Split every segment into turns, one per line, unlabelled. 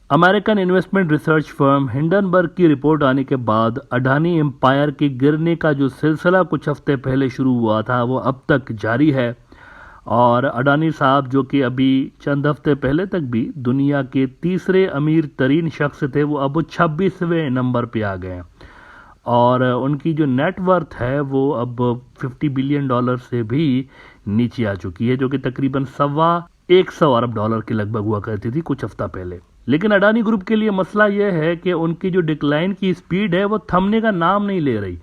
American investment research firm Hindenburg की report आने के बाद अडानी एम्पायर के गिरने का जो सिलसिला कुछ हफ्ते पहले शुरू हुआ था वो अब तक जारी है। और अडानी साहब जो कि अभी चंद हफ्ते पहले तक भी दुनिया के तीसरे अमीर तरीन शख्स थे, वो अब 26वें नंबर पे आ गए हैं। और उनकी जो नेटवर्थ है वो अब $50 बिलियन से भी नीचे आ चुकी है, जो कि तकरीबन $125 अरब के लगभग हुआ करती थी कुछ हफ्ता पहले। लेकिन अडानी ग्रुप के लिए मसला यह है कि उनकी जो डिक्लाइन की स्पीड है वो थमने का नाम नहीं ले रही।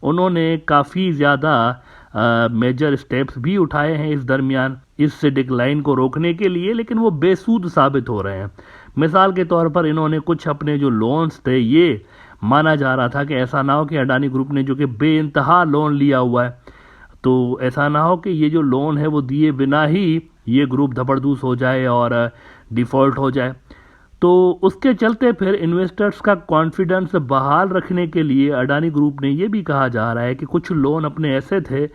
उन्होंने काफ़ी ज़्यादा मेजर स्टेप्स भी उठाए हैं इस दरमियान इस डिक्लाइन को रोकने के लिए, लेकिन वो बेसूद साबित हो रहे हैं। मिसाल के तौर पर इन्होंने कुछ अपने जो लोन्स थे, ये माना जा रहा था कि ऐसा ना हो कि अडानी ग्रुप ने जो कि बेइंतहा लोन लिया हुआ है, तो ऐसा ना हो कि ये जो लोन है वो दिए बिना ही ये ग्रुप धपड़धूस हो जाए और डिफ़ॉल्ट हो जाए। तो उसके चलते फिर इन्वेस्टर्स का कॉन्फिडेंस बहाल रखने के लिए अडानी ग्रुप ने ये भी कहा जा रहा है कि कुछ लोन अपने ऐसे थे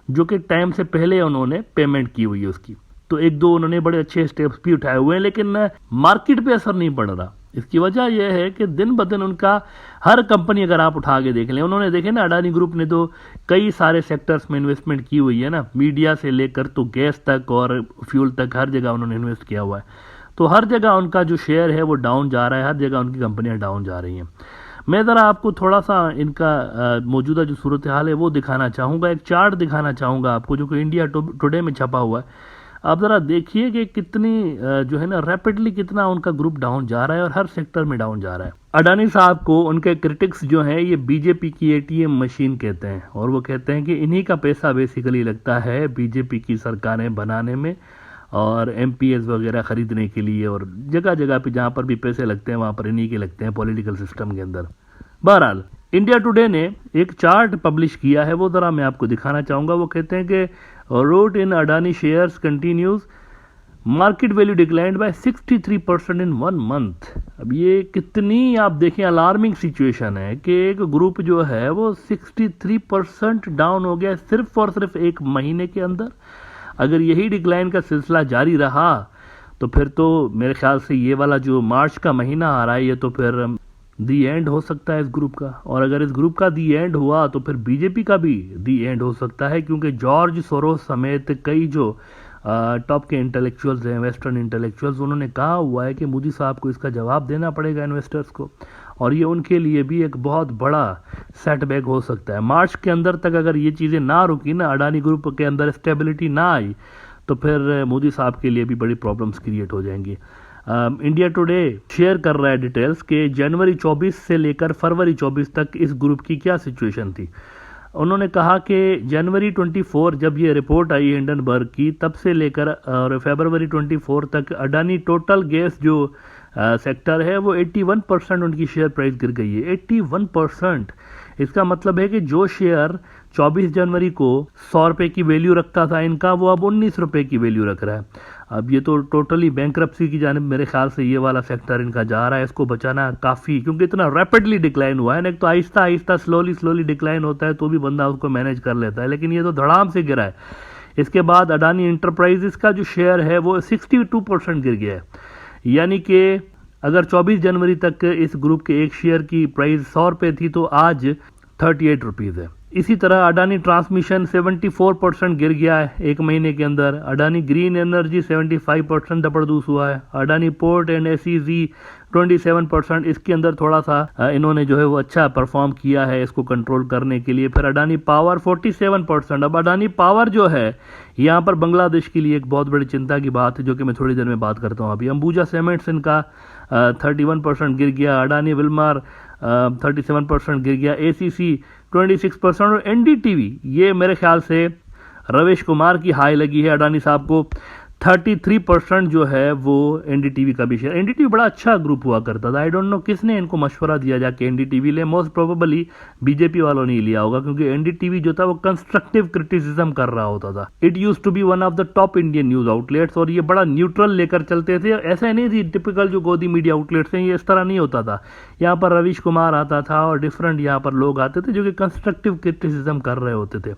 जो कि टाइम से पहले उन्होंने पेमेंट की हुई है उसकी। तो एक दो उन्होंने बड़े अच्छे स्टेप्स भी उठाए हुए हैं, लेकिन मार्केट पे असर नहीं पड़ रहा। इसकी वजह यह है कि दिन ब दिन उनका हर कंपनी अगर आप उठा के देख लें, उन्होंने देखे ना, अडानी ग्रुप ने तो कई सारे सेक्टर्स में इन्वेस्टमेंट की हुई है ना, मीडिया से लेकर तो गैस तक और फ्यूल तक हर जगह उन्होंने इन्वेस्ट किया हुआ है। तो हर जगह उनका जो शेयर है वो डाउन जा रहा है, हर जगह उनकी कंपनियां डाउन जा रही हैं। मैं ज़रा आपको थोड़ा सा इनका मौजूदा जो सूरत हाल है वो दिखाना चाहूँगा, एक चार्ट दिखाना चाहूँगा आपको जो कि इंडिया टुडे में छपा हुआ है। आप ज़रा देखिए कि कितनी जो है ना रैपिडली कितना उनका ग्रुप डाउन जा रहा है और हर सेक्टर में डाउन जा रहा है। अडानी साहब को उनके क्रिटिक्स जो हैं ये बीजेपी की एटीएम मशीन कहते हैं, और वो कहते हैं कि इन्हीं का पैसा बेसिकली लगता है बीजेपी की सरकारें बनाने में और एमपीएस वगैरह खरीदने के लिए, और जगह जगह पे जहाँ पर भी पैसे लगते हैं वहाँ पर इन्हीं के लगते हैं पॉलिटिकल सिस्टम के अंदर। बहरहाल इंडिया टुडे ने एक चार्ट पब्लिश किया है, वो ज़रा मैं आपको दिखाना चाहूँगा। वो कहते हैं कि rout in Adani shares continues, market value declined by 63% in 1 month. अब ये कितनी आप देखें अलार्मिंग सिचुएशन है कि एक ग्रुप जो है वो 63% डाउन हो गया सिर्फ और सिर्फ एक महीने के अंदर। अगर यही डिक्लाइन का सिलसिला जारी रहा तो फिर तो मेरे ख्याल से ये वाला जो मार्च का महीना आ रहा है ये तो फिर दी एंड हो सकता है इस ग्रुप का। और अगर इस ग्रुप का दी एंड हुआ तो फिर बीजेपी का भी दी एंड हो सकता है, क्योंकि जॉर्ज सोरोस समेत कई जो टॉप के इंटेलेक्चुअल्स हैं, वेस्टर्न इंटेलेक्चुअल्स, उन्होंने कहा हुआ है कि मोदी साहब को इसका जवाब देना पड़ेगा इन्वेस्टर्स को, और ये उनके लिए भी एक बहुत बड़ा सेटबैक हो सकता है। मार्च के अंदर तक अगर ये चीज़ें ना रुकी ना, अडानी ग्रुप के अंदर स्टेबिलिटी ना आई, तो फिर मोदी साहब के लिए भी बड़ी प्रॉब्लम्स क्रिएट हो जाएंगी। इंडिया टुडे शेयर कर रहा है डिटेल्स कि जनवरी 24 से लेकर फरवरी 24 तक इस ग्रुप की क्या सिचुएशन थी। उन्होंने कहा कि जनवरी 24 जब ये रिपोर्ट आई हिंडनबर्ग की, तब से लेकर और फरवरी 24 तक अडानी टोटल गैस जो सेक्टर है वो 81% उनकी शेयर प्राइस गिर गई है। 81%। इसका मतलब है कि जो शेयर 24 जनवरी को 100 रुपये की वैल्यू रखता था इनका, वो अब 19 रुपये की वैल्यू रख रहा है। अब ये तो टोटली बैंक्रप्सी की जानिब मेरे ख्याल से ये वाला सेक्टर इनका जा रहा है। इसको बचाना काफ़ी, क्योंकि इतना रैपिडली डिक्लाइन हुआ है ना। एक तो आहिस्ता आहिस्ता स्लोली डिक्लाइन होता है तो भी बंदा उसको मैनेज कर लेता है, लेकिन ये तो धड़ाम से गिरा है। इसके बाद अडानी इंटरप्राइजेस का जो शेयर है वो 62% गिर गया है। यानी कि अगर 24 जनवरी तक इस ग्रुप के एक शेयर की प्राइस 100 रुपये थी तो आज 38 रुपीज़ है। इसी तरह अडानी ट्रांसमिशन 74% गिर गया है एक महीने के अंदर। अडानी ग्रीन एनर्जी 75% दबड़दूस हुआ है। अडानी पोर्ट एंड एसईजी 27%, इसके अंदर थोड़ा सा इन्होंने जो है वो अच्छा परफॉर्म किया है इसको कंट्रोल करने के लिए। फिर अडानी पावर 47%। अब अडानी पावर जो है यहाँ पर बांग्लादेश के लिए एक बहुत बड़ी चिंता की बात है, जो कि मैं थोड़ी देर में बात करता हूँ। अभी अंबुजा सीमेंट्स इनका 31% गिर गया। अडानी विल्मार 37% गिर गया। एसीसी 26%। और एनडीटीवी, ये मेरे ख्याल से रवेश कुमार की हाई लगी है अडानी साहब को। 33% जो है वो एनडीटीवी का भी शेयर। एनडीटीवी बड़ा अच्छा ग्रुप हुआ करता था। आई डोंट नो किसने इनको मशवरा दिया जाके एनडीटीवी ले। मोस्ट प्रोबेबली बीजेपी वालों ने लिया होगा, क्योंकि एनडीटीवी जो था वो कंस्ट्रक्टिव क्रिटिसिज्म कर रहा होता था। It use to be one of the top Indian news outlets, और ये बड़ा न्यूट्रल लेकर चलते थे। ऐसा नहीं थी टिपिकल जो गोदी मीडिया आउटलेट्स हैं, ये इस तरह नहीं होता था। यहाँ पर रवीश कुमार आता था और डिफरेंट यहाँ पर लोग आते थे जो कि कंस्ट्रक्टिव क्रिटिसिज्म कर रहे होते थे।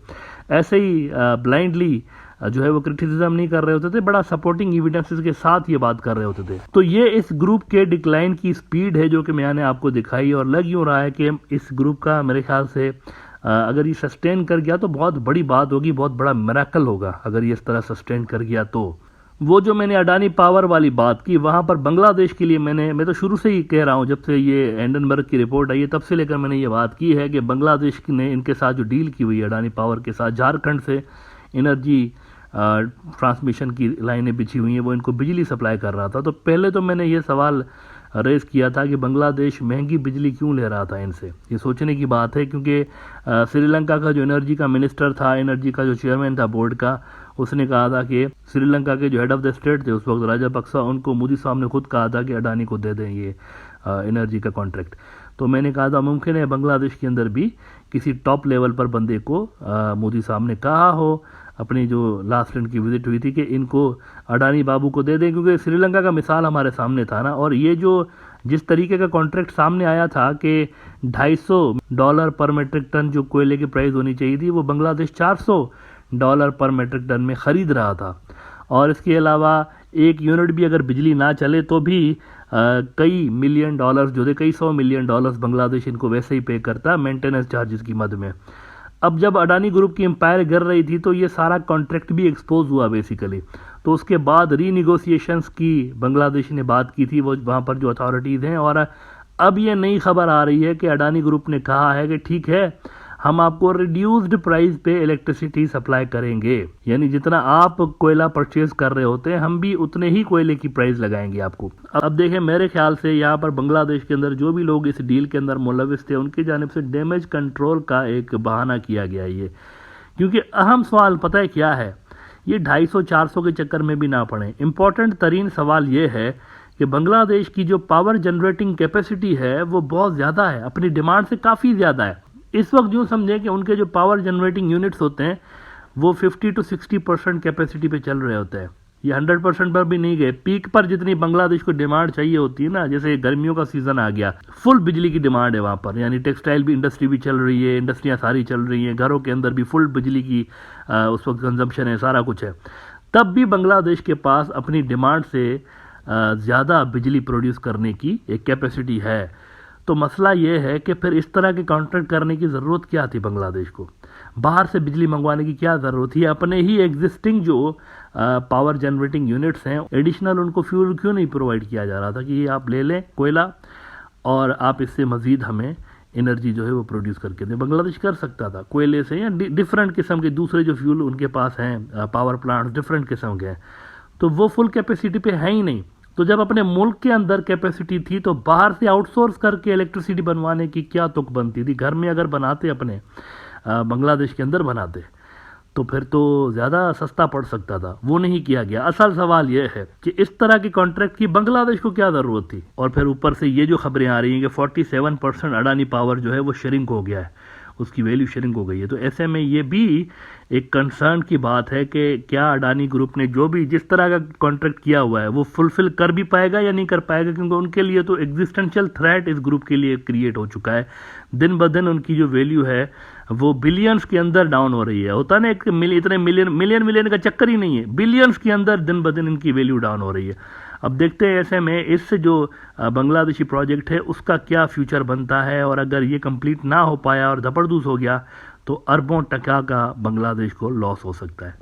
ऐसे ही ब्लाइंडली जो है वो क्रिटिसिज्म नहीं कर रहे होते थे, बड़ा सपोर्टिंग एविडेंसेस के साथ ये बात कर रहे होते थे। तो ये इस ग्रुप के डिक्लाइन की स्पीड है जो कि मैंने आपको दिखाई, और लग यूँ रहा है कि इस ग्रुप का मेरे ख्याल से अगर ये सस्टेन कर गया तो बहुत बड़ी बात होगी, बहुत बड़ा मिरेकल होगा अगर ये इस तरह सस्टेन कर गया। तो वो जो मैंने अडानी पावर वाली बात की, वहाँ पर बांग्लादेश के लिए मैं तो शुरू से ही कह रहा हूँ, जब से ये हिंडनबर्ग की रिपोर्ट आई है तब से लेकर मैंने ये बात की है कि बांग्लादेश ने इनके साथ जो डील की हुई है अडानी पावर के साथ, झारखंड से एनर्जी ट्रांसमिशन की लाइनें बिछी हुई हैं, वो इनको बिजली सप्लाई कर रहा था। तो पहले तो मैंने ये सवाल रेज किया था कि बांग्लादेश महंगी बिजली क्यों ले रहा था इनसे। ये सोचने की बात है, क्योंकि श्रीलंका का जो एनर्जी का मिनिस्टर था, एनर्जी का जो चेयरमैन था बोर्ड का, उसने कहा था कि श्रीलंका के जो हेड ऑफ द स्टेट थे उस वक्त राजापक्सा, उनको मोदी साहब ने खुद कहा था कि अडानी को दे दें ये एनर्जी का कॉन्ट्रैक्ट। तो मैंने कहा था मुमकिन है बांग्लादेश के अंदर भी किसी टॉप लेवल पर बंदे को मोदी साहब ने कहा हो, अपनी जो लास्ट इनकी विजिट हुई थी, कि इनको अडानी बाबू को दे दें, क्योंकि श्रीलंका का मिसाल हमारे सामने था ना। और ये जो जिस तरीके का कॉन्ट्रैक्ट सामने आया था कि $250 पर मेट्रिक टन जो कोयले की प्राइस होनी चाहिए थी, वो बांग्लादेश $400 पर मेट्रिक टन में ख़रीद रहा था। और इसके अलावा एक यूनिट भी अगर बिजली ना चले तो भी कई मिलियन डॉलर्स जो थे, कई $100 मिलियन बांग्लादेश इनको वैसे ही पे करता मेंटेनेंस चार्जेस की मद में। अब जब अडानी ग्रुप की एम्पायर गिर रही थी तो ये सारा कॉन्ट्रैक्ट भी एक्सपोज हुआ बेसिकली। तो उसके बाद रीनिगोशिएशंस की बांग्लादेश ने बात की थी, वो वहाँ पर जो अथॉरिटीज़ हैं। और अब ये नई खबर आ रही है कि अडानी ग्रुप ने कहा है कि ठीक है, हम आपको रिड्यूस्ड प्राइस पे इलेक्ट्रिसिटी सप्लाई करेंगे, यानी जितना आप कोयला परचेज कर रहे होते हैं हम भी उतने ही कोयले की प्राइस लगाएंगे आपको। अब देखें, मेरे ख्याल से यहाँ पर बांग्लादेश के अंदर जो भी लोग इस डील के अंदर मुलविस थे उनकी जानिब से डैमेज कंट्रोल का एक बहाना किया गया ये। क्योंकि अहम सवाल पता है क्या है, ये 250-400 के चक्कर में भी ना पड़े। इम्पोर्टेंट तरीन सवाल ये है कि बांग्लादेश की जो पावर जनरेटिंग कैपेसिटी है वो बहुत ज़्यादा है, अपनी डिमांड से काफ़ी ज़्यादा है। इस वक्त यूँ समझें कि उनके जो पावर जनरेटिंग यूनिट्स होते हैं वो 50 to 60% कैपेसिटी पे चल रहे होते हैं। ये 100% पर भी नहीं गए। पीक पर जितनी बांग्लादेश को डिमांड चाहिए होती है ना, जैसे गर्मियों का सीज़न आ गया, फुल बिजली की डिमांड है वहाँ पर, यानी टेक्सटाइल भी इंडस्ट्री भी चल रही है, इंडस्ट्रियाँ सारी चल रही हैं, घरों के अंदर भी फुल बिजली की उस वक्त कंजम्पशन है, सारा कुछ है। तब भी बांग्लादेश के पास अपनी डिमांड से ज़्यादा बिजली प्रोड्यूस करने की एक कैपेसिटी है। तो मसला ये है कि फिर इस तरह के कॉन्ट्रैक्ट करने की ज़रूरत क्या थी बांग्लादेश को? बाहर से बिजली मंगवाने की क्या ज़रूरत थी? अपने ही एग्जिस्टिंग जो पावर जनरेटिंग यूनिट्स हैं, एडिशनल उनको फ्यूल क्यों नहीं प्रोवाइड किया जा रहा था कि ये आप ले लें कोयला और आप इससे मज़ीद हमें एनर्जी जो है वो प्रोड्यूस करके दें? बांग्लादेश कर सकता था कोयले से, या डिफरेंट किस्म के दूसरे जो फ्यूल उनके पास हैं, पावर प्लांट्स डिफरेंट किस्म के हैं, तो वो फुल कैपेसिटी पे है ही नहीं। तो जब अपने मुल्क के अंदर कैपेसिटी थी तो बाहर से आउटसोर्स करके इलेक्ट्रिसिटी बनवाने की क्या तुक बनती थी? घर में अगर बनाते, अपने बांग्लादेश के अंदर बनाते, तो फिर तो ज़्यादा सस्ता पड़ सकता था। वो नहीं किया गया। असल सवाल यह है कि इस तरह की कॉन्ट्रैक्ट की बांग्लादेश को क्या ज़रूरत थी? और फिर ऊपर से ये जो खबरें आ रही हैं कि 47% अडानी पावर जो है वो श्रिंक हो गया है, उसकी वैल्यू श्रिंक हो गई है। तो ऐसे में ये भी एक कंसर्न की बात है कि क्या अडानी ग्रुप ने जो भी जिस तरह का कॉन्ट्रैक्ट किया हुआ है वो फुलफिल कर भी पाएगा या नहीं कर पाएगा, क्योंकि उनके लिए तो एग्जिस्टेंशियल थ्रेट इस ग्रुप के लिए क्रिएट हो चुका है। दिन ब दिन उनकी जो वैल्यू है वो बिलियंस के अंदर डाउन हो रही है। होता ना, एक इतने मिलियन का चक्कर ही नहीं है, बिलियंस के अंदर दिन ब दिन इनकी वैल्यू डाउन हो रही है। अब देखते हैं ऐसे में इससे जो बांग्लादेशी प्रोजेक्ट है उसका क्या फ्यूचर बनता है, और अगर ये कंप्लीट ना हो पाया और जबरदस्त हो गया तो अरबों टका का बांग्लादेश को लॉस हो सकता है।